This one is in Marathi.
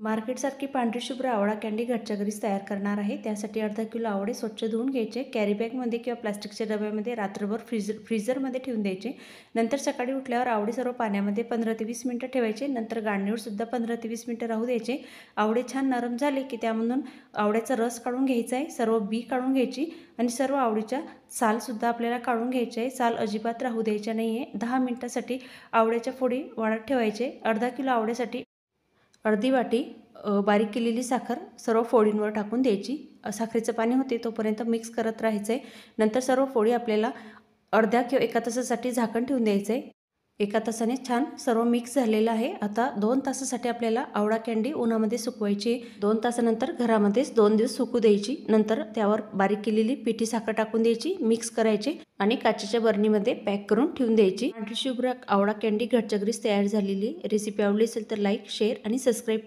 मार्केटसारखी पांढरी शुभ्र आवळा कँडी घरच्या घरीच तयार करणार आहे। त्यासाठी अर्धा किलो आवळे स्वच्छ धुवून घ्यायचे, कॅरी बॅगमध्ये किंवा प्लास्टिकच्या डब्यामध्ये रात्रभर फ्रीजरमध्ये ठेवून द्यायचे। नंतर सकाळी उठल्यावर आवळे सर्व पाण्यामध्ये 15 ते 20 मिनिटं ठेवायचे। नंतर गाळणीवर सुद्धा 15 ते 20 मिनिटं राहू द्यायचे। आवळे छान नरम झाले की त्यामधून आवळ्याचा रस काढून घ्यायचा आहे, सर्व बी काढून घ्यायची आणि सर्व आवळीच्या सालसुद्धा आपल्याला काढून घ्यायची आहे। साल अजिबात राहू द्यायच्या नाही आहे। 10 मिनिटासाठी आवळ्याच्या फोडी वाळत ठेवायचे। अर्धा किलो आवळ्यासाठी अर्धी वाटी बारीक केलेली साखर सर्व फोडींवर टाकून द्यायची। साखरेचं पाणी होते तोपर्यंत मिक्स करत राहायचं आहे। नंतर सर्व फोडी आपल्याला अर्ध्या किंवा 1 तासासाठी झाकण ठेवून द्यायचं आहे। 1 तासाने छान सर्व मिक्स झालेलं आहे। आता 2 तासासाठी आपल्याला आवळा कँडी उन्हामध्ये सुकवायची। 2 तासानंतर घरामध्येच 2 दिवस सुकू द्यायची। नंतर त्यावर बारीक केलेली पिठी साखर टाकून द्यायची, मिक्स करायचे आणि काचेच्या बरणीमध्ये पॅक करून ठेवून द्यायची। पांढरी शुभ्र आवळा कँडी घरच्या घरीच तयार झालेली। रेसिपी आवडली असेल तर लाईक, शेअर आणि सबस्क्राईब करा।